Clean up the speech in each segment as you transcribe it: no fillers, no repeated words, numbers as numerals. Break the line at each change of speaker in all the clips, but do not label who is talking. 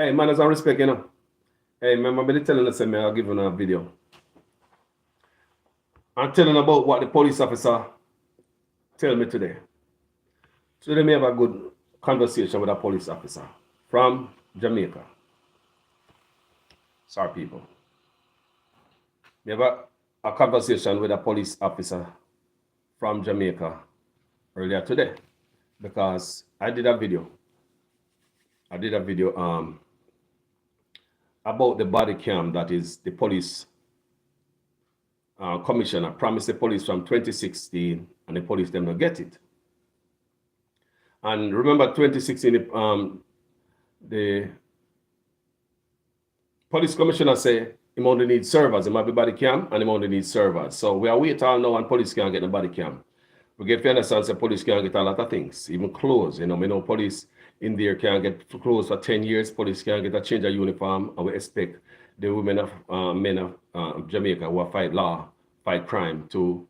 Hey, manners and respect, you know. Hey, remember me telling us, me, I'll give you a video. I'm telling about what the police officer tell me today. Today, me have a good conversation with a police officer from Jamaica. Sorry, people. We have a conversation with a police officer from Jamaica earlier today because I did a video. About the body cam that is the police commissioner promised the police from 2016 and the police them not get it. And remember 2016, the police commissioner say he only needs servers. He might be body cam and he only needs servers. So we are waiting all now and police can't get the body cam. We get fair understand say police can't get a lot of things, even clothes. You know, we know police in there can't get clothes for 10 years. Police can't get a change of uniform. And we expect the women of men of Jamaica who are fight crime to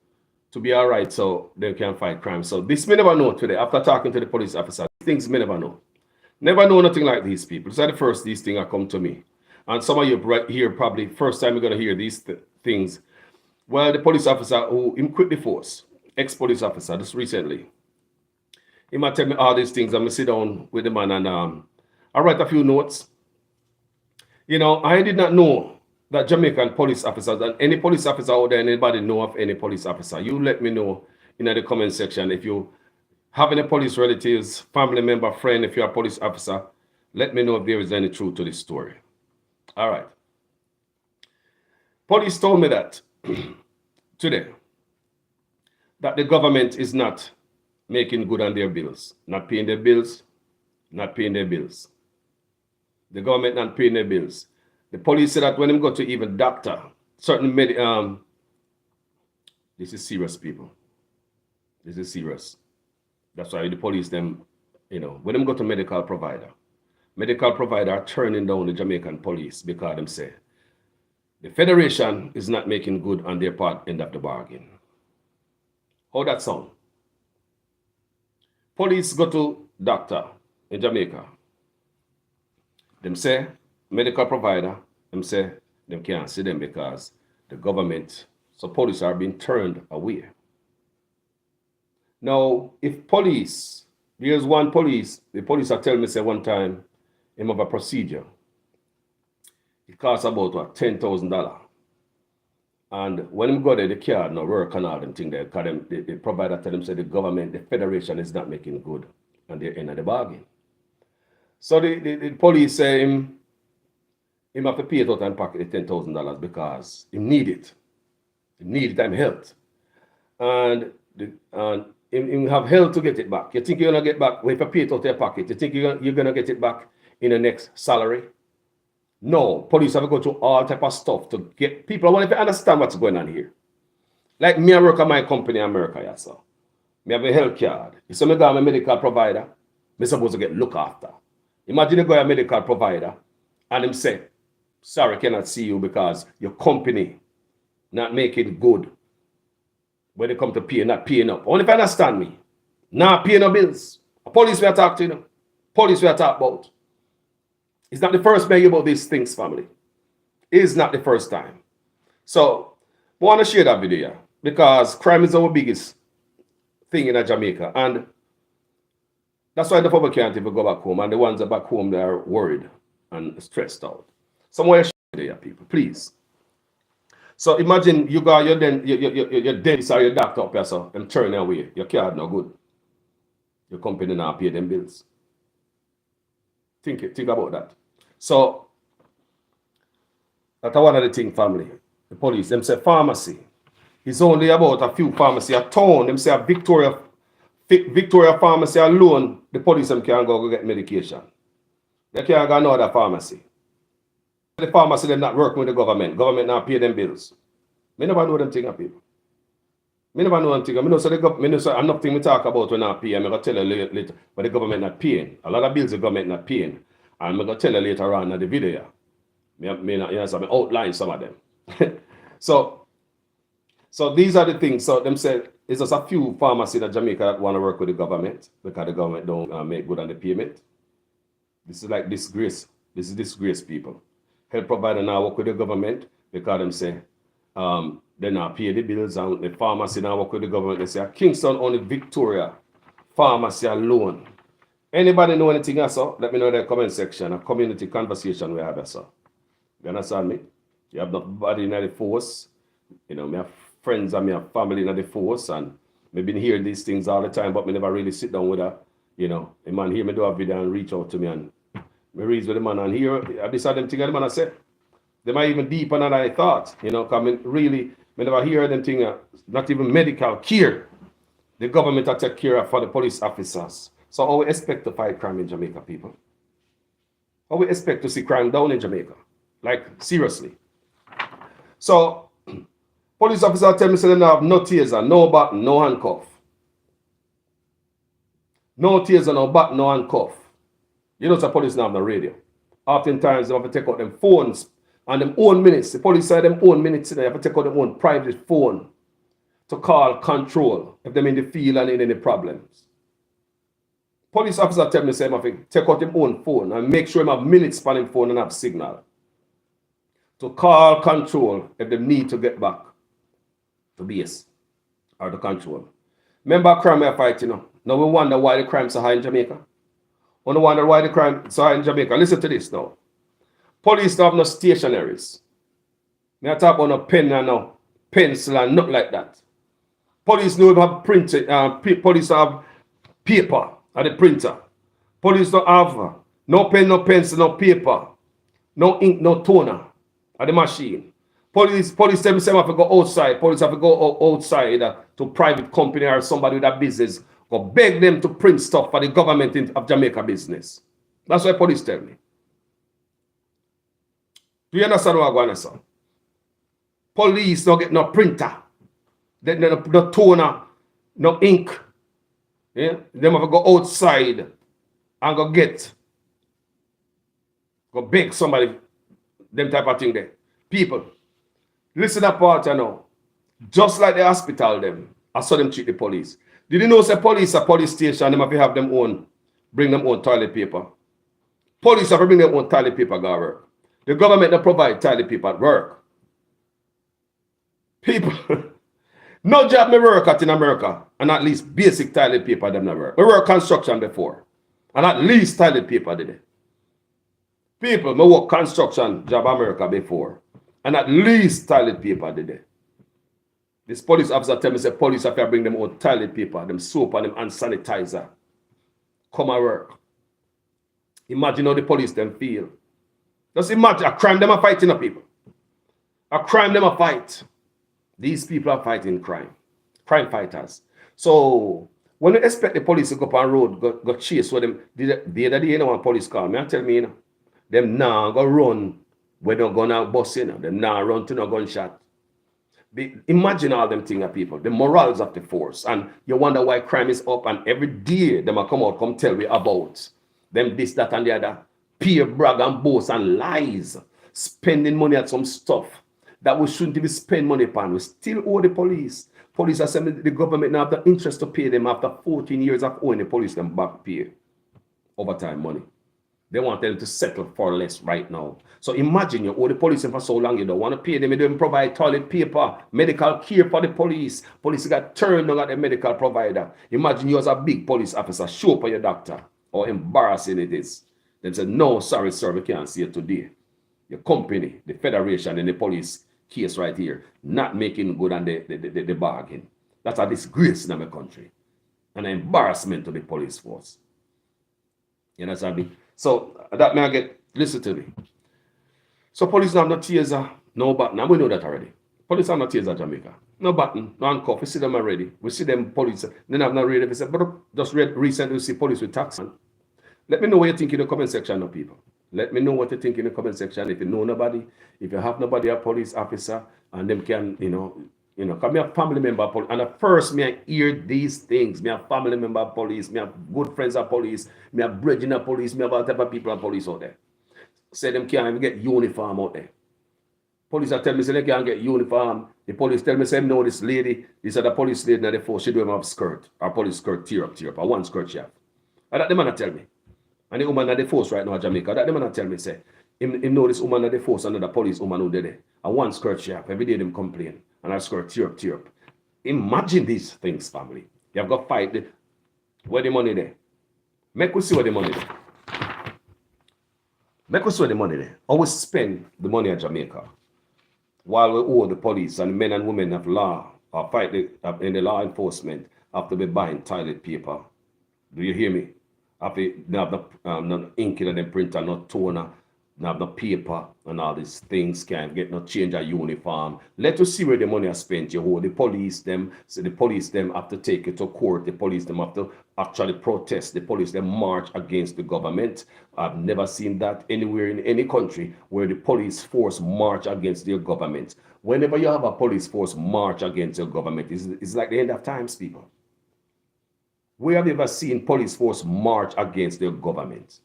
be all right so they can fight crime. So this may never know today. After talking to the police officer, things may never know. Never know nothing like these people. This is the first these things are come to me. And some of you right here probably first time you're going to hear these things. Well, the police officer who quit the force, ex-police officer, just recently, he might tell me all these things. I'm going to sit down with the man and I write a few notes. You know, I did not know that Jamaican police officers and any police officer out there, anybody know of any police officer. You let me know in the comment section if you have any police relatives, family member, friend, if you're a police officer, let me know if there is any truth to this story. All right. Police told me that today, that the government is not making good on their bills, not paying their bills, not paying their bills. The government not paying their bills. The police said that when them go to even doctor, certain this is serious, people. This is serious. That's why the police them, you know, when them go to medical provider are turning down the Jamaican police because them say the federation is not making good on their part end of the bargain. How that sound? Police go to doctor in Jamaica. Them say medical provider, them say them can't see them because the government, so police are being turned away. Now, if police, there's one police, the police are telling me say one time, him have a procedure. It costs about what, $10,000. And when him go there, the card no work and all them thing there, because the provider tell them say the government, the federation is not making good on their end of the bargain. So the police say him have to pay it out and pocket the $10,000 because he need it. He need time health. And him have health to get it back. You think you're gonna get back when you pay it out of your pocket? You think you're gonna get it back in the next salary? No, police have to go through all type of stuff to get people. I want to understand what's going on here. Like me, I work at my company in America, yeah, so. Me have a health card. You see me go to a medical provider, me supposed to get looked after. Imagine you go to a medical provider and him say, sorry, I cannot see you because your company not making good when it come to pay, not paying up. Only if you understand me. Not paying no bills. Police we are talking to, you know. Police we are talking about. It's not the first time about these things, family. It is not the first time. So, I want to share that video because crime is our biggest thing in Jamaica. And that's why the public can't even go back home. And the ones that back home, they are worried and stressed out. So, I want to share video, people, please. So, imagine you got your dentist or your doctor up here, so, and turn away. Your card no good. Your company not pay them bills. Think about that. So that's one of the things, family. The police, them say pharmacy. It's only about a few pharmacy a town. Them say a Victoria pharmacy alone, the police them can go get medication. They can't go no other pharmacy. The pharmacy them not working with the government. Government not pay them bills. Me never know them things, people. Me never know them things. Me know so the government, so nothing we talk about when not pay. I'm gonna tell you later, but the government not paying. A lot of bills the government not paying. And I'm going to tell you later on in the video. I outline some of them. so these are the things. So them say it's just a few pharmacies in Jamaica that want to work with the government because the government don't make good on the payment. This is like disgrace This is disgrace, people. Health provider now work with the government because them say they not pay the bills, and the pharmacy now work with the government. They say Kingston only Victoria pharmacy alone. Anybody know anything else? Let me know in the comment section. A community conversation we have, sir. You understand me? You have nobody in the force. You know, me have friends and me have family in the force, and me been hearing these things all the time, but me never really sit down with a, you know, a man hear me do a video and reach out to me, and me reads with the man, and here I decide them things the man I say. They might even deeper than I thought, you know, because me never hear them things, not even medical care. The government will take care of for the police officers. So how we expect to fight crime in Jamaica, people? How we expect to see crime down in Jamaica? Like, seriously. So, police officer tell me say they have no taser, no button, no handcuff. No taser, no button, no handcuff. You know, the police now have no radio. Oftentimes, they have to take out them phones and them own minutes. The police say them own minutes, they have to take out their own private phone to call control if them in the field and in any problems. Police officer tell me say have to take out their own phone and make sure they have minutes on them phone and have signal to call control if they need to get back to base or to control. Remember crime we are fighting now. Now we wonder why the crime so high in Jamaica. We wonder why the crime so high in Jamaica. Listen to this now. Police don't have no stationaries. We are talking about no pen and no pencil and nothing like that. Police don't have printed. Police have paper at the printer. Police don't have no pen, no pencil, no paper, no ink, no toner at the machine. Police themselves have to go outside. Police have to go outside to private company or somebody with a business. Go beg them to print stuff for the government of Jamaica business. That's what police tell me. Do you understand what I'm going to say? Police don't get no printer, no toner, no ink. Yeah? They have to go outside and go beg somebody, them type of thing there. People, listen to that part now. Just like the hospital them, I saw them treat the police. Did you know say police a police station, they have to have them own, bring them own toilet paper. Police have to bring their own toilet paper go work. The government don't provide toilet paper at work. People, no job me work at in America, and at least basic toilet paper them not work. We work construction before, and at least toilet paper did it. People, me work construction job America before, and at least toilet paper did it. This police officer tell me say police have to bring them own toilet paper, them soap and them hand sanitizer. Come and work. Imagine how the police them feel. Just imagine a crime them are fighting a people. A crime them a fight. These people are fighting crime. Crime fighters. So when you expect the police to go up on road, go chase with them, the other day you know when police call me and tell me, you know, them now go run when they're gonna bust, you know, them now run to no gunshot. Imagine all them things of people, the morals of the force, and you wonder why crime is up, and every day them come out, come tell me about them this, that, and the other. Peer brag and boast and lies, spending money at some stuff that we shouldn't be spending money upon. We still owe the police. Police are saying the government now have the interest to pay them after 14 years of owing the police them back pay overtime money. They want them to settle for less right now. So imagine you owe the police for so long, you don't want to pay them, you don't provide toilet paper, medical care for the police. Police got turned on at the medical provider. Imagine you as a big police officer, show up for your doctor. How embarrassing it is. They said, no, sorry, sir, we can't see it today. Your company, the federation, and the police case right here, not making good on the bargain. That's a disgrace in our country. An embarrassment to the police force. You understand me? So that may I get, listen to me. So police have no taser, no button. And we know that already. Police have no taser Jamaica. No button, no handcuff. We see them already. We see them police. Then have no radio. We say, but just recently we see police with tax. Let me know what you think in the comment section now, people. Let me know what you think in the comment section. If you know nobody, if you have nobody, a police officer, and them can, you know, because me a family member of police. And at first, me I hear these things. Me a family member of police. Me have good friends of police. Me have brethren of police. Me have all type of people of police out there. Say them can't even get uniform out there. Police are telling me say they can't get uniform. The police tell me say no, this lady, this other police lady in the force, she don't have skirt. Her police skirt tear up. Or one skirt she have. And that the man tell me. And the woman at the force right now in Jamaica, that the man tell me, say, him know this woman at the force under the police woman who did it. And one skirt she have. Every day them complain. And I skirt tear up. Imagine these things, family. You have got to fight where the money there. Make us see where the money there. Make us see where the money there. Always spend the money in Jamaica. While we owe the police and men and women of law or fight in the law enforcement have to be buying toilet paper. Do you hear me? Have to have no ink in the printer, no toner, have no paper and all these things, can't get no change of uniform. Let us see where the money is spent. You hold the police them, so the police them have to take it to court. The police them have to actually protest. The police them march against the government. I've never seen that anywhere in any country where the police force march against their government. Whenever you have a police force march against your government, it's like the end of times, people. Where have you ever seen police force march against their government?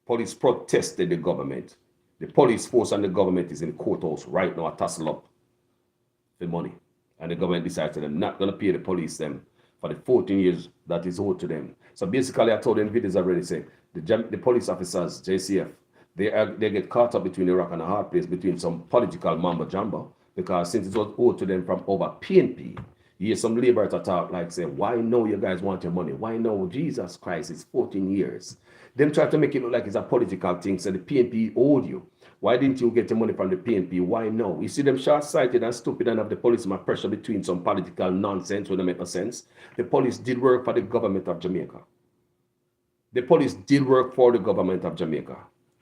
Police protested the government. The police force and the government is in the courthouse right now, tussle up the money. And the government decided they're not going to pay the police them for the 14 years that is owed to them. So basically, I told them videos already say the police officers, JCF, they get caught up between a rock and a hard place, between some political mumbo jumbo, because since it was owed to them from over PNP, you hear some laborers talk like say, why no you guys want your money? Why no? Jesus Christ, it's 14 years. Them try to make it look like it's a political thing. So the PNP owed you. Why didn't you get your money from the PNP? Why no? You see them short-sighted and stupid and have the police pressure between some political nonsense when they make no sense. The police did work for the government of Jamaica. The police did work for the government of Jamaica,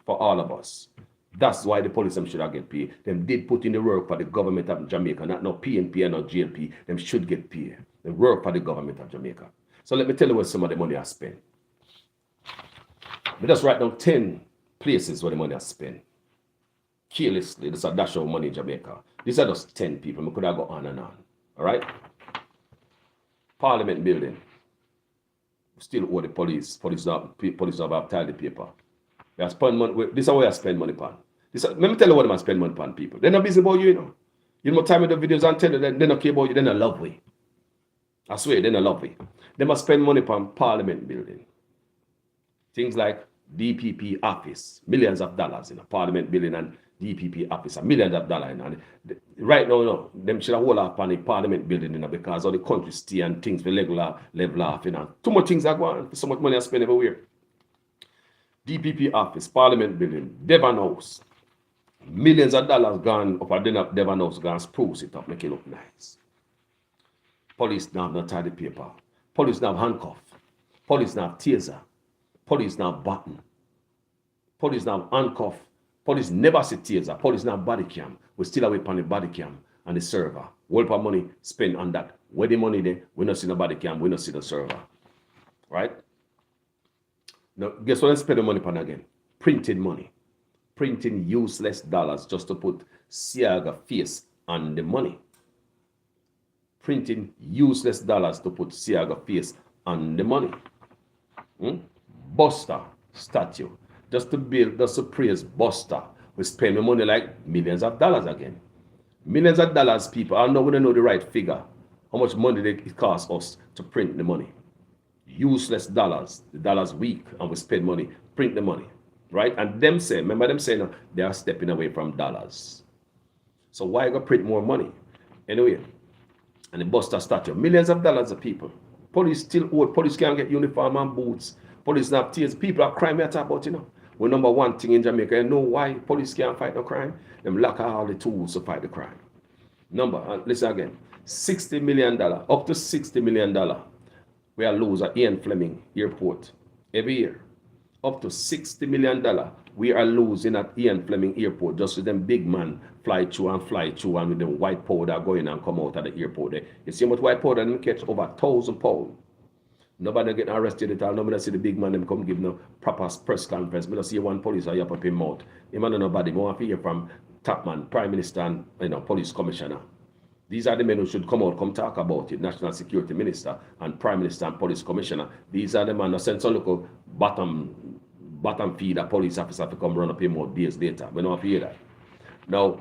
for all of us. That's why the police should have get paid. Them did put in the work for the government of Jamaica, not no PNP and no JLP. Them should get paid. They work for the government of Jamaica. So let me tell you where some of the money I spent. We just write down 10 places where the money I spent. Carelessly, there's a dash of money in Jamaica. These are just 10 people. We could have gone on and on. All right? Parliament building. We still owe the police. Police don't have toilet paper. I spend money. This is how I spend money on. Let me tell you what I spend money on, people. They're not busy about you, you know. You know, time in the videos and tell you, they don't care about you. They're not love way. I swear, they're not love way. They must spend money on Parliament building. Things like DPP office, millions of dollars in a Parliament building and DPP office, millions of dollars. And right now, no, them should have hold up on the Parliament building, you know, because all the country stay and things for level off, you know. Too much things are going on. So much money I spend everywhere. DPP office, Parliament building, Devon House. Millions of dollars gone up at Devon House, gone spruce it up, make it look nice. Police now have no toilet paper. Police now have handcuff. Police now have taser. Police now have button. Police now have handcuff. Police never see taser. Police now have body cam. We still away on the body cam and the server. Whole of money spent on that. Where the money there, we not see the body cam, we not see the server. Right? Now, guess what I spend the money on again? Printed money. Printing useless dollars just to put Siaga face on the money. Printing useless dollars to put Siaga face on the money. Buster statue. Just to praise Buster. We spend the money like millions of dollars again. Millions of dollars, people. I know we don't know the right figure. How much money it costs us to print the money. Useless dollars, the dollars weak, and we spend money, print the money, right? And them say, remember them saying they are stepping away from dollars. So why go print more money? Anyway, and the Buster statue, millions of dollars of people. Police still old, police can't get uniform and boots. Police not tears. People are crime we talk about, you know. We're number one thing in Jamaica. You know why police can't fight no crime? Them lack all the tools to fight the crime. Listen again, $60 million, up to $60 million. We are lose at Ian Fleming Airport every year. Up to $60 million we are losing at Ian Fleming Airport just with them big man fly through and with them white powder going and come out of the airport there. You see how much white powder them catch? Over 1,000 pounds. Nobody getting arrested at all. Nobody see the big man them come give no proper press conference. I don't see one police or up him mouth. Him and nobody. I want to hear from top man, Prime Minister and police commissioner. These are the men who should come out, come talk about it. National Security Minister and Prime Minister and Police Commissioner. These are the men who send some local bottom feeder police officer to come run up him out days later. We don't have to hear that. Now,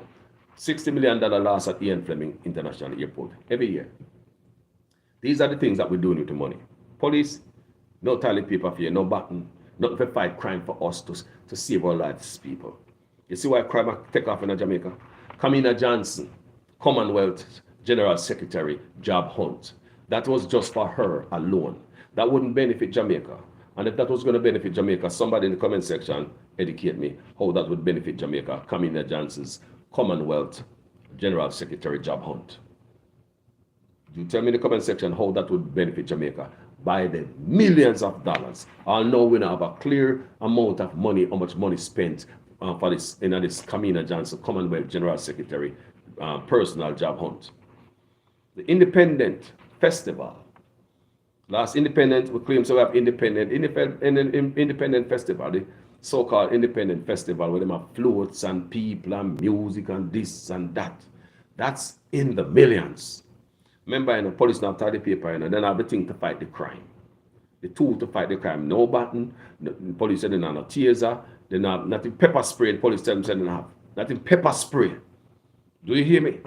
$60 million loss at Ian Fleming International Airport every year. These are the things that we're doing with the money. Police, no toilet paper for you, no button, Nothing to fight crime for us to save our lives, people. You see why crime take off in Jamaica? Kamina Johnson, Commonwealth General Secretary, job hunt. That was just for her alone. That wouldn't benefit Jamaica. And if that was going to benefit Jamaica, somebody in the comment section educate me how that would benefit Jamaica. Kamina Johnson's Commonwealth General Secretary job hunt. You tell me in the comment section how that would benefit Jamaica. By the millions of dollars. I know we don't have a clear amount of money, how much money spent for this, this Kamina Johnson Commonwealth General Secretary personal job hunt. The Independent Festival. Last Independent, we claim to have Independent Festival, the so-called Independent Festival, where they have floats and people and music and this and that. That's in the millions. Remember, the police now tie the paper, then have the thing to fight the crime. The tool to fight the crime. No button. The police said they don't have no taser. They don't have nothing pepper spray. The police said they don't have nothing pepper spray. Do you hear me?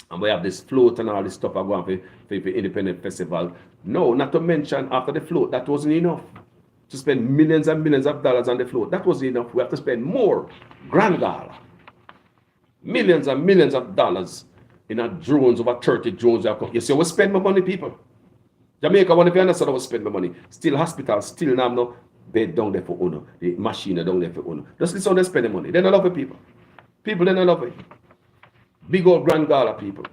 And we have this float and all this stuff going for Independent Festival. No, not to mention after the float, that wasn't enough. To spend millions and millions of dollars on the float. That wasn't enough. We have to spend more. Grand Gala. Millions and millions of dollars in a drones, over 30 drones. You see, we spend my money, people. Jamaica, one of you understand how we spend my money. Still hospital, still now no bed down there for owner. The machine down there for owner. Just listen how they spend the money. They don't love it, people. People, they don't love it. Big old Grand Gala, people.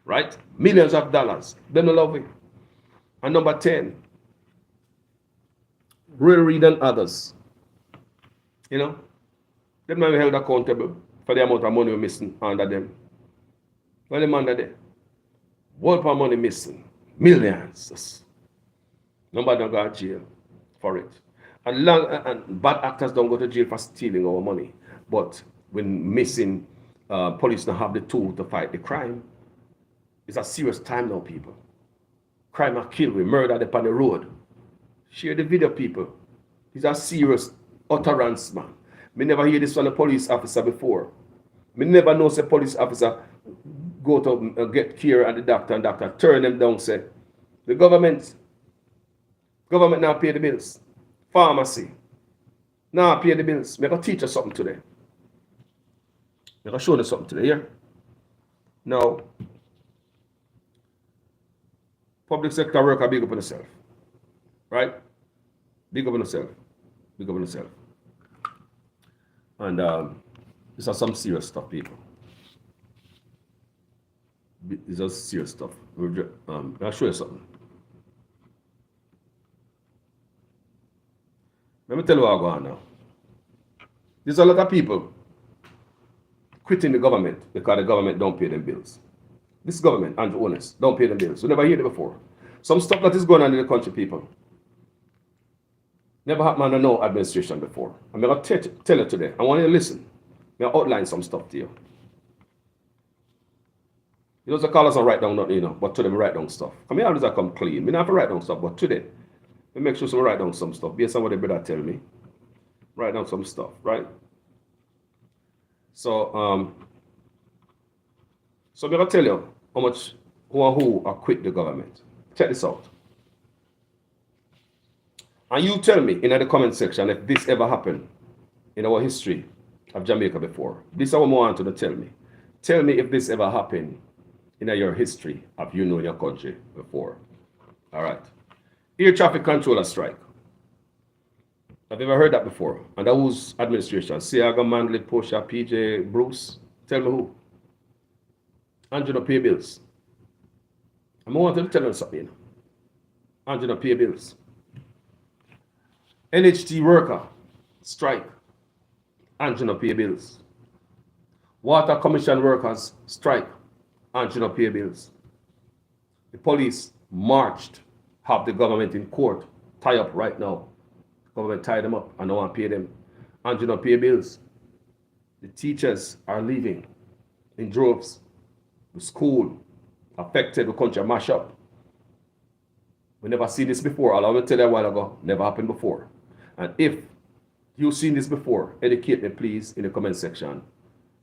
Right? Millions of dollars. They don't love it. And number 10, Royal Reid and others. You know? Them not held accountable for the amount of money we're missing under them. Well, them under there. What of money missing? Millions. Nobody don't go to jail for it. And bad actors don't go to jail for stealing our money. But when missing, police don't have the tool to fight the crime. It's a serious time now, people. Crime are killed, we murdered upon the road. Share the video, people. It's a serious utterance, man. Me never hear this from a police officer before. Me never know say police officer go to get care at the doctor and doctor turn them down, say, the government now pay the bills. Pharmacy now pay the bills. Me gonna teach you something today. Me gonna show you something today, yeah? Now, public sector worker, big up on yourself. Right? Big up on yourself. Big up on yourself. And this is some serious stuff, people. This is serious stuff. I'll show you something. Let me tell you what I go on now. There's a lot of people quitting the government because the government don't pay them bills. This government, and honest, don't pay them bills. We never heard it before. Some stuff that is going on in the country, people. Never happened under no administration before. I'm going to tell you today. I want you to listen. I'm going to outline some stuff to you. You don't call us and write down nothing, you know, but today I write down stuff. I mean, always I come clean. I don't have to write down stuff, but today, I make sure I write down some stuff. Based on what the brother tell me. Write down some stuff, right? So, I'm going to tell you how much who are quit the government. Check this out. And you tell me in the comment section if this ever happened in our history of Jamaica before. This is what I want you to tell me. Tell me if this ever happened in your history of you know your country before. All right. Air traffic controller strike. Have you ever heard that before? And that was administration. Siaga, Manley, Posha, PJ, Bruce. Tell me who. Andrew don't pay bills. I want to tell you something. You know. Andrew don't pay bills. NHT worker strike. Andrew don't pay bills. Water Commission workers strike. Andrew don't pay bills. The police marched, have the government in court, tie up right now. Government tie them up and don't want to pay them. Andrew don't pay bills. The teachers are leaving in droves. The school affected, the country mash up. We never seen this before. I'll tell you a while ago, never happened before. And if you've seen this before, educate me please in the comment section.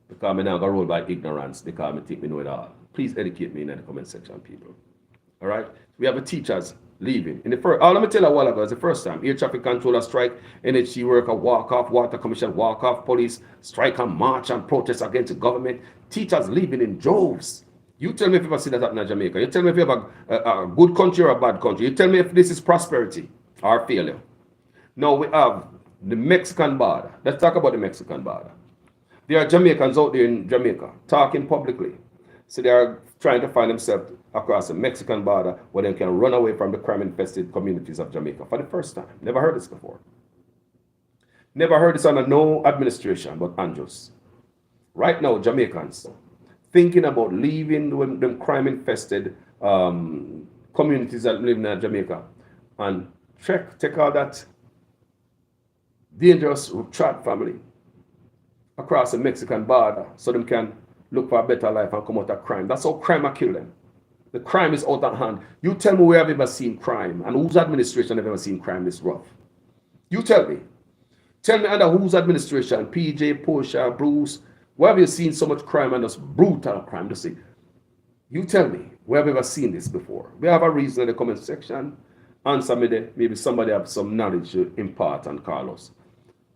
Because I'm not going to roll by ignorance because I think we know it all. Please educate me in the comment section, people. All right? We have the teachers leaving. In the first, let me tell you a while ago, it's the first time. Air traffic controller strike, NHC worker walk off, water commission walk off, police strike and march and protest against the government. Teachers leaving in droves. You tell me if you ever see that happen in Jamaica. You tell me if you have a good country or a bad country. You tell me if this is prosperity or failure. Now we have the Mexican border. Let's talk about the Mexican border. There are Jamaicans out there in Jamaica talking publicly. So they are trying to find themselves across the Mexican border where they can run away from the crime-infested communities of Jamaica for the first time. Never heard this before. Never heard this under no administration but Andrews. Right now, Jamaicans thinking about leaving them crime-infested communities that live in Jamaica and take all that dangerous trap family across the Mexican border so they can look for a better life and come out of crime. That's how crime are killing them. The crime is out of hand. You tell me where I've ever seen crime and whose administration have ever seen crime this rough. You tell me. Tell me under whose administration, PJ, Portia, Bruce, where have you seen so much crime and just brutal crime? Just say, you tell me, where have you ever seen this before? We have a reason in the comment section. Answer me there. Maybe somebody have some knowledge to impart on Carlos.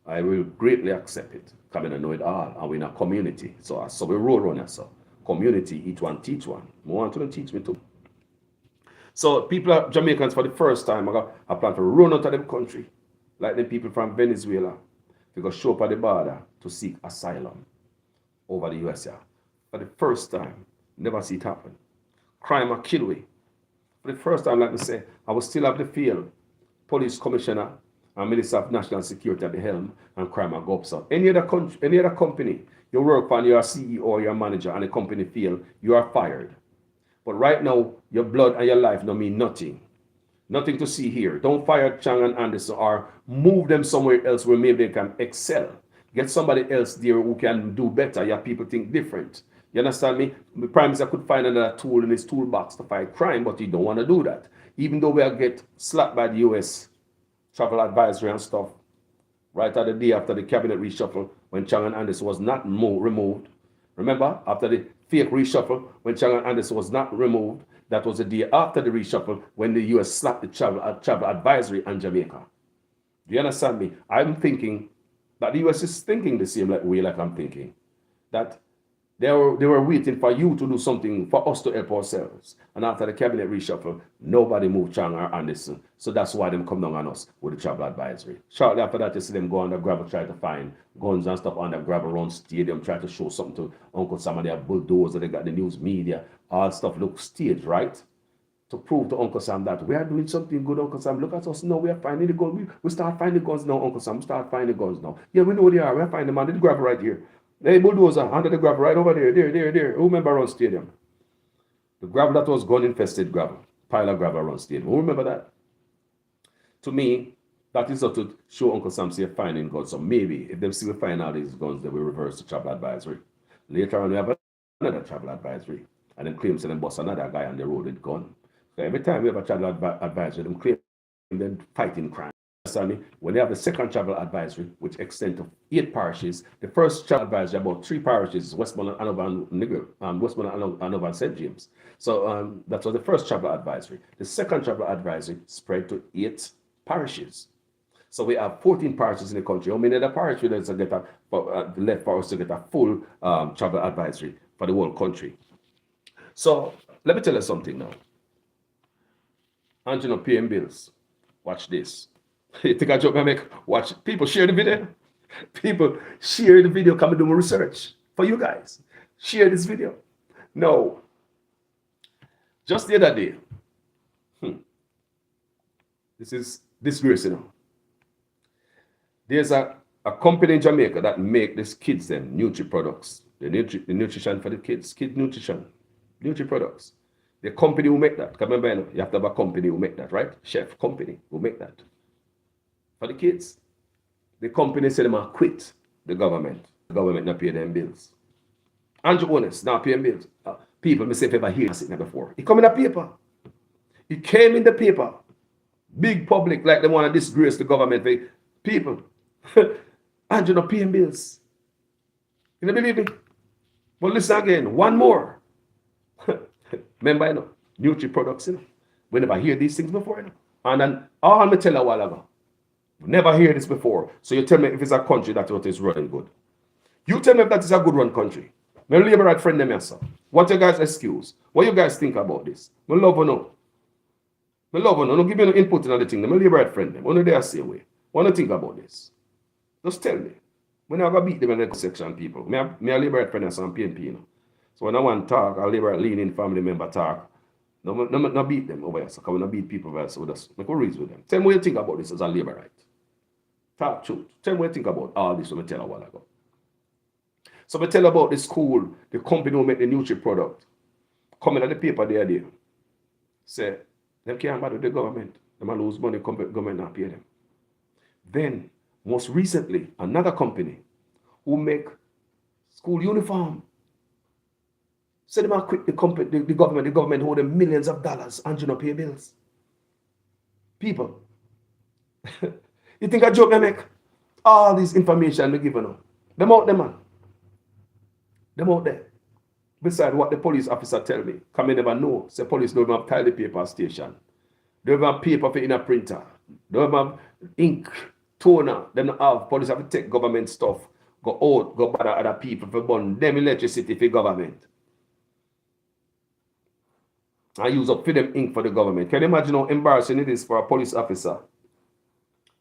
I will greatly accept it. Come in and know it all. And we're in a community. So we roll on so community, each one teach one. More want to teach me too. So people, Jamaicans, for the first time, I plan to run out of the country, like the people from Venezuela, to go show up at the border to seek asylum over the USA. For the first time, never see it happen. Crime are kill we. For the first time, like I say, I will still have the field, police commissioner and Minister of National Security at the helm, and crime will go up. So any other country, any other company you work for, you're a CEO or you're a manager, and the company fail, you are fired. But right now, your blood and your life don't mean nothing. Nothing to see here. Don't fire Chang and Anderson or move them somewhere else where maybe they can excel. Get somebody else there who can do better. Your people think different. You understand me? The Prime Minister could find another tool in his toolbox to fight crime, but he don't want to do that. Even though we'll get slapped by the US travel advisory and stuff, right at the day after the cabinet reshuffle, when Chang and Anderson was not removed. Remember, after the fake reshuffle, when Chang and Anderson was not removed, that was the day after the reshuffle when the US slapped the travel advisory on Jamaica. Do you understand me? I'm thinking that the US is thinking the same way like I'm thinking. That they were waiting for you to do something for us to help ourselves. And after the cabinet reshuffle, nobody moved Chang or Anderson. So that's why them come down on us with the travel advisory. Shortly after that, you see them go on the gravel, try to find guns and stuff on the gravel run stadium, try to show something to Uncle Sam and their bulldozer. They got the news media. All stuff looks staged, right? To prove to Uncle Sam that we are doing something good, Uncle Sam. Look at us now. We are finding the guns. We start finding the guns now, Uncle Sam. We start finding the guns now. Yeah, we know where they are. We are finding them on the gravel right here. Hey, bulldozer, under the gravel right over there. There. Who remember Run Stadium? The gravel that was gun-infested gravel. Pile of gravel Run Stadium. Who remember that? To me, that is to show Uncle Sam say finding guns. So maybe if they see we find all these guns, they will reverse the travel advisory. Later on, we have another travel advisory. And then claims them bust another guy on the road with gun. So every time we have a travel advisory, them claim them fighting crime. When they have the second travel advisory, which extends to 8 parishes, the first travel advisory about 3 parishes, Westmoreland, Hanover, and Westmoreland, Hanover, and St. James. So that was the first travel advisory. The second travel advisory spread to 8 parishes. So we have 14 parishes in the country. How many other parishes is left for us to get a full travel advisory for the whole country? So let me tell you something now. Angela paying bills. Watch this. You think I joke I make? Watch. People share the video. People share the video. Come and do my research for you guys. Share this video. No. Just the other day. This is disgrace, you know. There's a company in Jamaica that make these kids them Nutri products. The nutrition for the kids. Kid nutrition. Nutri products. The company who make that. Remember, you have to have a company who make that, right? Chef company who make that. For the kids. The company said them quit the government. The government not pay them bills. Andrew Honest not paying bills. People may say if ever hear it before. It come in the paper. It came in the paper. Big public like they want to disgrace the government. People. Andrew not paying bills. You don't believe me? But listen again. One more. Remember, Nutri products, We never hear these things before. You know? And then all me tell you a while ago, never hear this before. So you tell me if it's a country that what is running good. You tell me if that is a good run country. My labor right friend them answer. What you guys excuse? What you guys think about this? My love or no? My love or no? Don't give me no input in the thing. My labor right friend them. What do they say way? What do you think about this? Just tell me. When I go beat them in the section people. Me a labor right friend and some PNP, you know. So when I want to talk, I labor leaning family member talk. No beat them over here. So I not beat people over here. So just make a reason with them. Tell me what you think about this as a labor right. Talk truth. Tell me what you think about all this. What I tell you a while ago. So I tell you about the school, the company who make the Nutri product. Coming at the paper the other day. Say, them can't bother the government. They might lose money, government not pay them. Then, most recently, another company who make school uniform. Say they might quit the government hold them millions of dollars and you not pay bills. People, you think I joke they make? All this information they give you. Them out there, man. Them out there. Besides what the police officer tell me, because I never know. Say police don't have toilet paper station. They don't have paper for in a printer. They don't have ink, toner. They don't have. Police have to take government stuff, go out, go bother other people for burn them electricity for government. I use up for them ink for the government. Can you imagine how embarrassing it is for a police officer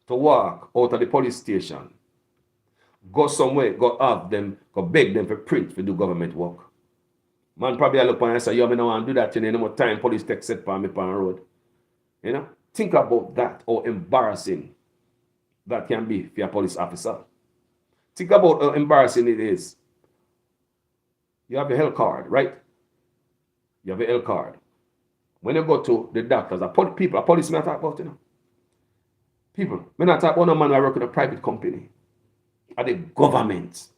to walk out of the police station, go somewhere, go have them, go beg them for print for do government work? Man probably look on and say, yo, I don't want to do that, you know, no more time police take set for me on the road. You know? Think about that, how embarrassing that can be for a police officer. Think about how embarrassing it is. You have a health card, right? You have a health card. When you go to the doctors, a policeman talk about, you know. People, when I talk about a man who work in a private company, at the government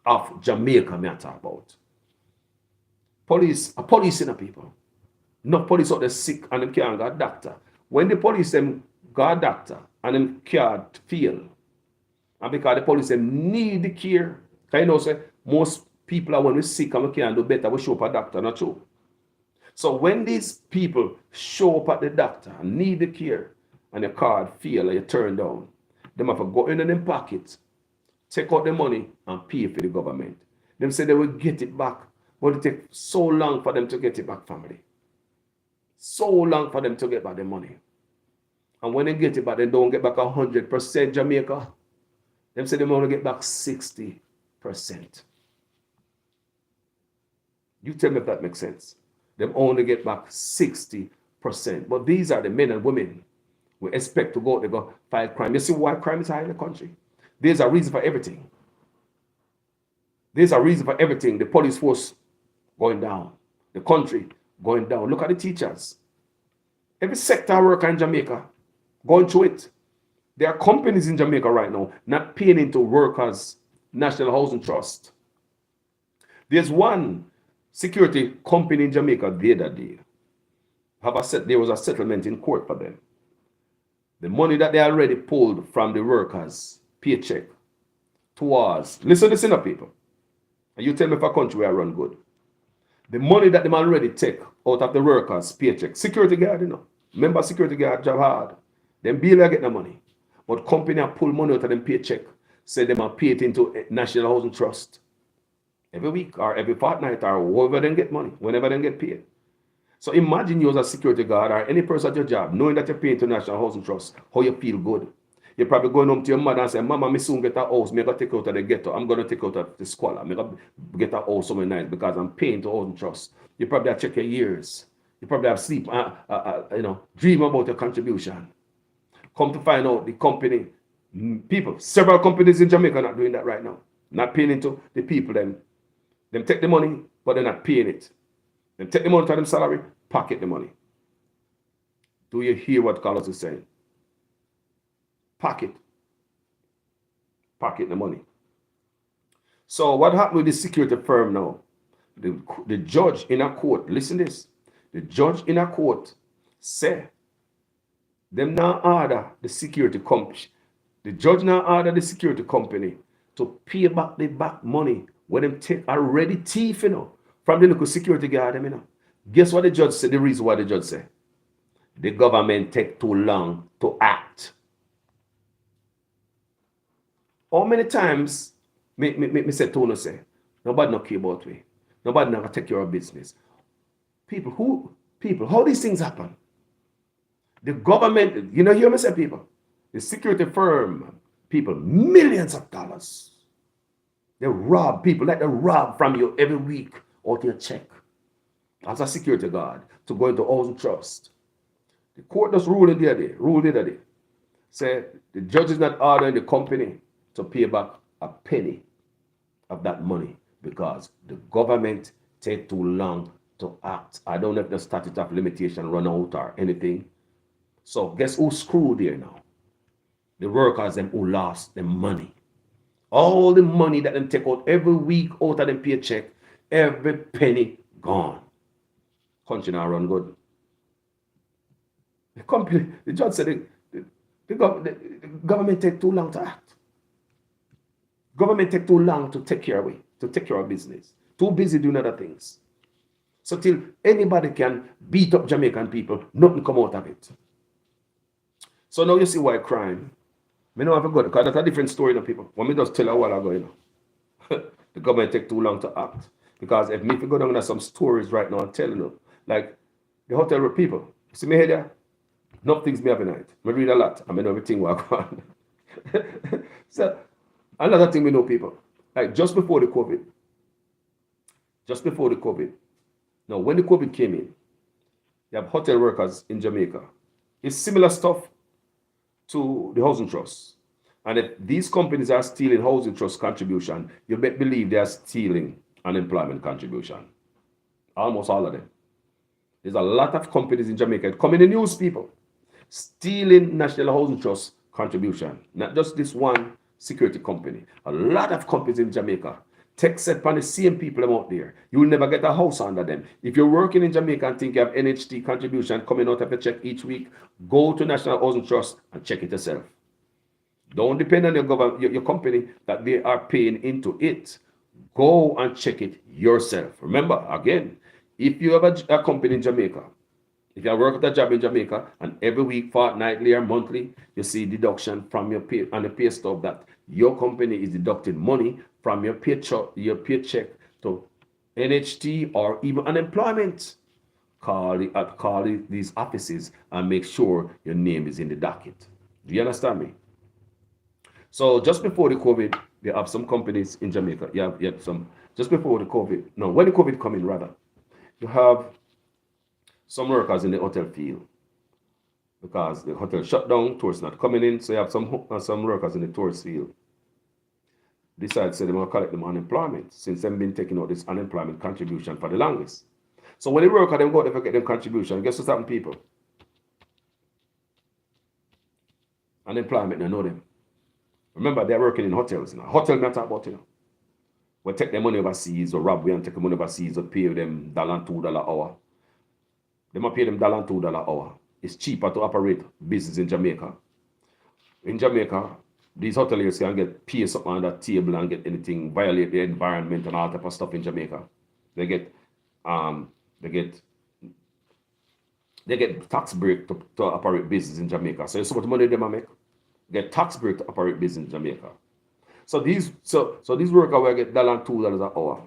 of Jamaica, I talk about. Police, a police in the people. No police out there sick and them can't go a doctor. When the police them go a doctor and them can't feel, and because the police them need the care, because you know, say, most people are when we sick and we can't do better, we show up a doctor, not true. So when these people show up at the doctor and need the care, and your card fail and you turn down, them have to go in them pockets, take out the money and pay for the government. Them say they will get it back, but it takes so long for them to get it back, family. So long for them to get back the money. And when they get it back, they don't get back 100% Jamaica. Them say they only get back 60%. You tell me if that makes sense. Them only get back 60%. But these are the men and women we expect to go, they go fight crime. You see why crime is high in the country? There's a reason for everything. There's a reason for everything. The police force going down. The country going down. Look at the teachers. Every sector worker in Jamaica going through it. There are companies in Jamaica right now not paying into workers' National Housing Trust. There's one security company in Jamaica the other day. There was a settlement in court for them. The money that they already pulled from the workers' paycheck towards, listen up, people. And you tell me if a country will run good. The money that they already take out of the workers' paycheck, security guard, you know. Remember security guard job hard. Them bill get the money. But company pull money out of them paycheck, say them are paid into National Housing Trust. Every week or every fortnight or wherever they get money, whenever they get paid. So imagine you as a security guard or any person at your job, knowing that you're paying to National Housing Trust, how you feel good. You're probably going home to your mother and say, Mama, me soon get a house. Me going to take out of the ghetto. I'm going to take out of the squalor. Me going to get a house somewhere nice because I'm paying to Housing Trust. You probably have check your years. You probably have sleep, dream about your contribution. Come to find out the company, people, several companies in Jamaica are not doing that right now. Not paying into the people. Them take the money, but they're not paying it. Them take the money to them salary, pocket the money. Do you hear what Carlos is saying? Pocket the money. So what happened with the security firm now? The judge in a court, listen to this. The judge in a court say, them now order the security company. The judge now order the security company to pay back the back money when them take already thief, from the local security guard, Guess what the judge said? The reason why the judge said. the government take too long to act. How many times me say to say, nobody no care about me. Nobody never take care of business. People, how these things happen? The government, you know, hear me say, people, the security firm, people, millions of dollars. They rob people, like they rob from you every week out your check as a security guard to go into housing trust. The court just ruled the other day. Say the judge is not ordering the company to pay back a penny of that money because the government take too long to act. I don't know if the statute of limitation run out or anything. So guess who's screwed there now? The workers them who lost their money. All the money that them take out every week out of them paycheck, every penny gone. Country now run good. The judge said the government take too long to act. Government take too long to take care of business. Too busy doing other things. So till anybody can beat up Jamaican people, nothing come out of it. So now you see why crime. Me know have a good, because that's a different story now, people. When me just tell a while ago, you know. The government take too long to act. Because if me go down to some stories right now and tell you, like the hotel people, see me here there? Enough things me have night. I read a lot. I know everything will go on. So another thing we know, people, like just before the COVID, now when the COVID came in, you have hotel workers in Jamaica. It's similar stuff to the housing trust. And if these companies are stealing housing trust contribution, you better believe they are stealing unemployment contribution. Almost all of them. There's a lot of companies in Jamaica come in the news, people, stealing National Housing Trust contribution. Not just this one security company. A lot of companies in Jamaica take set on the same people out there. You will never get a house under them. If you're working in Jamaica and think you have NHT contribution coming out of a check each week, go to National Housing Trust and check it yourself. Don't depend on your company that they are paying into it. Go and check it yourself. Remember, again, if you have a company in Jamaica, if you work at a job in Jamaica and every week, fortnightly or monthly, you see deduction from your pay on the pay stub that your company is deducting money from your paycheck to NHT or even unemployment. Call these offices and make sure your name is in the docket. Do you understand me? So just before the COVID, they have some companies in Jamaica. You have some just before the COVID. No, when the COVID come in, rather, you have some workers in the hotel field because the hotel shut down, tourists not coming in. So you have some workers in the tourist field. Decide to say they want to collect them unemployment since they've been taking out this unemployment contribution for the longest. So when the worker them go to get them contribution, guess what's happening, people? Unemployment, they know them. Remember, they're working in hotels now. Hotel matter about, you know. We take their money overseas or rob we and take the money overseas or pay them $1, $2 hour. They might pay them $1, $2 hour. It's cheaper to operate business in Jamaica. In Jamaica, these hoteliers can get pay something on that table and get anything, violate the environment and all type of stuff in Jamaica. They get tax break to operate business in Jamaica. So much money they make. Get tax break to operate business in Jamaica. So these workers will get $1, $2 an hour.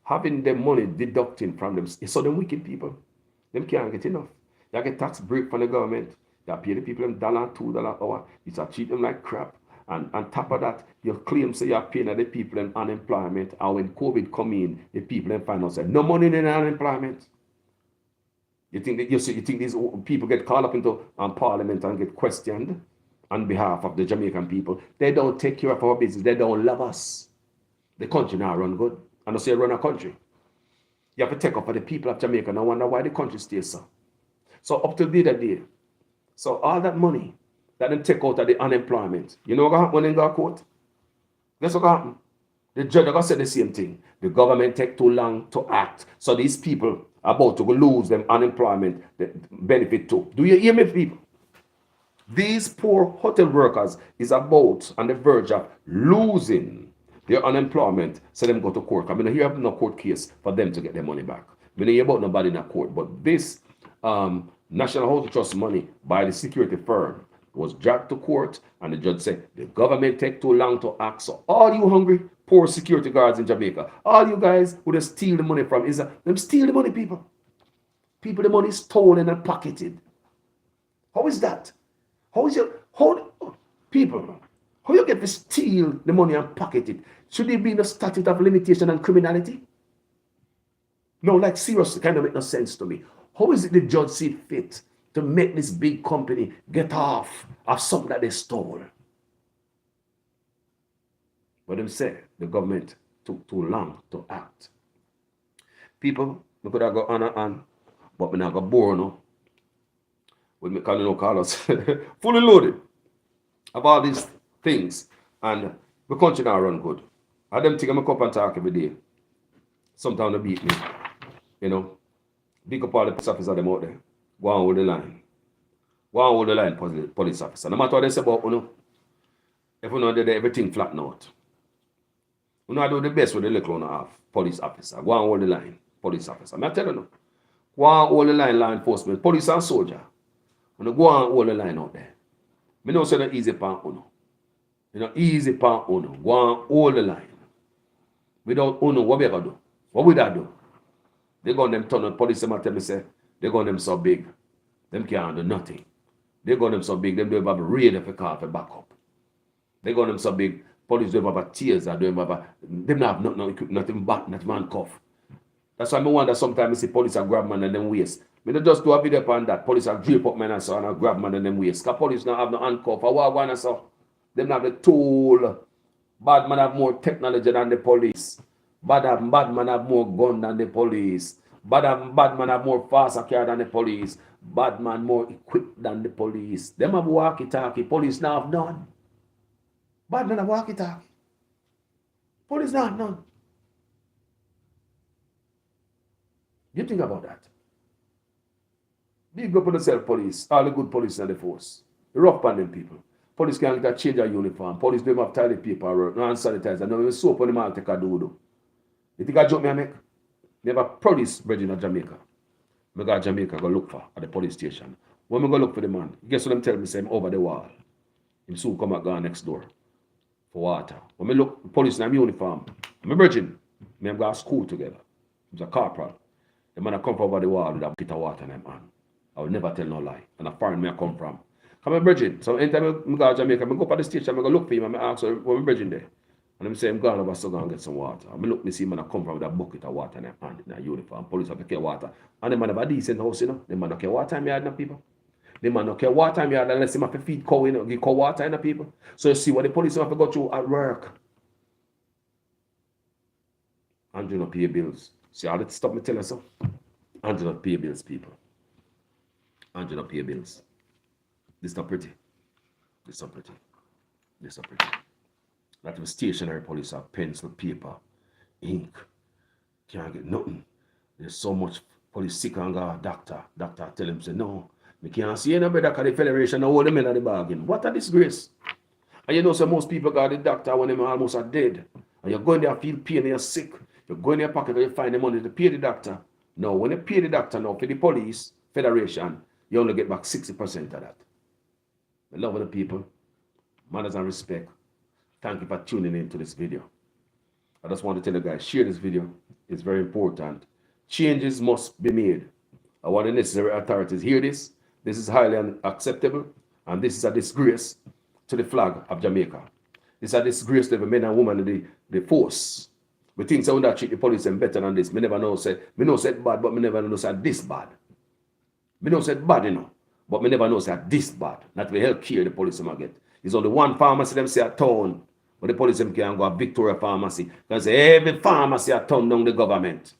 Having their money deducting from them. So them wicked people, them can't get enough. They get tax break from the government. They pay the people them $1, $2 an hour. You start treat them like crap. And on top of that, you claim say you're paying the people in unemployment. And when COVID come in, the people then find out say no money in unemployment. You think these people get called up into parliament and get questioned on behalf of the Jamaican people? They don't take care of our business. They don't love us. The country now run good. And I say run a country. You have to take up for the people of Jamaica and I wonder why the country stays so. So up to the day. So all that money that they take out of the unemployment, you know what happened when they go to court? Guess what happened? The judge got said the same thing. The government take too long to act. So these people are about to lose them unemployment benefit too. Do you hear me, people? These poor hotel workers is about on the verge of losing their unemployment, so them go to court. I mean, here have no court case for them to get their money back. We don't hear about nobody in a court, but this National Housing Trust money by the security firm was dragged to court, and the judge said the government take too long to act. So all you hungry, poor security guards in Jamaica, all you guys who just steal the money from Israel, them steal the money, people. People, the money is stolen and pocketed. How is that? How is people, how you get to steal the money and pocket it? Should it be in the statute of limitation and criminality? No, like seriously, kind of make no sense to me. How is it the judge see fit to make this big company get off of something that they stole? But them say the government took too long to act. People, we could have got on and on, but we not got bored no. With me calling Carlos fully loaded of all these things, and the country now run good. I them think I'm a cup and talk every day. Sometimes they beat me, you know. Big up all the police officers them out there. Go on hold the line. Go on hold the line, police officer. No matter what they say about you, if you know they everything flatten out. You know I do the best with the little one half, police officer. Go on hold the line, police officer. I tell you no. Go on hold the line, law enforcement, police and soldier. When you go on hold the line out there. Me know say no easy pan uno. You know, easy pan uno. Go on hold the line. Without uno, what we gonna do? What would I do? They got them turn on police tell me say they got them so big. Them can't do nothing. They got them so big, them don't have a radar for car for backup. They got them so big, police don't have a tears, they don't have a, them not have nothing back, not handcuff. That's why I wonder sometimes I see police are grab man and them waist. I don't just do a video upon that. Police are drape up man and so and I grab man and them waist. Because police don't have no handcuff. I want to so. Them have the tool. Bad man have more technology than the police. Bad man have more gun than the police. Bad man have more faster car than the police. Bad man more equipped than the police. Them have walkie-talkie. Police now have none. Bad man have walkie-talkie. Police now have none. You think about that. Big up on the police. All the good police and the force. Rough on them people. Police can't get a change of uniform. Police don't have toilet paper, no hand sanitizer, no even soap on them all take a do. You think I joke me I make? Me have a police bridge in Jamaica. I go to Jamaica, go look for at the police station. When I go look for the man, guess what them tell me? Say I'm over the wall. Him soon come and go next door for water. When I look, the police in my uniform, I'm a virgin. Me and go to school together. He's a corporal. The man I come from over the wall with a bucket of water in my hand. I would never tell no lie. And I foreign me I come from. I'm a virgin. So anytime I go to Jamaica, I go up at the station, I go look for him and I ask her, where my virgin there? And I'm saying, I'm going over so go and get some water. I look, me see man I come from with a bucket of water in their hand, in a uniform. Police have to care water. And the man have a decent house, you know. The man don't care what time you had in people. The man don't care what time you had unless him have to feed cow, you know, give cow water in the people. So you see what the police have to go through at work. Andrew not pay bills. See how that stop me telling you so? Andrew not pay bills, people. Andrew not pay bills. This not pretty. This not pretty. This not pretty. That was stationary police have pencil, paper, ink. Can't get nothing. There's so much police sick and go doctor. Doctor tell him say no. Me can't see any better because the federation now hold them in at the bargain. What a disgrace. And you know so most people got the doctor when them almost are dead. And you're going there feel pain and you're sick. You go in your pocket and you find the money to pay the doctor. No, when you pay the doctor now for the police, federation, you only get back 60% of that. I love the people. Manners and respect. Thank you for tuning in to this video. I just want to tell you guys, share this video. It's very important. Changes must be made. I want the necessary authorities hear this. This is highly unacceptable. And this is a disgrace to the flag of Jamaica. This is a disgrace to the men and women in the force. We think someone that treat the police and better than this. Me never know say bad, but me never know say this bad. Me know say bad, you know. But me never know say this bad. Not the health care the police them get. It's only one pharmacy them say a town. But the police them can go to Victoria Pharmacy. Because every pharmacy a turn down the government.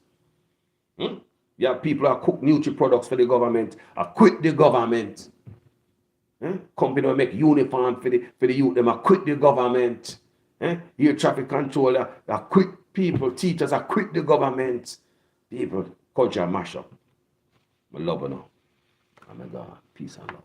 You have people who cook Nutri products for the government, quit the government. Company will make uniform for the youth, them quit the government. Here traffic controller, quit people, teachers quit the government. People, culture mash up. I love you now. Oh my God, peace and love.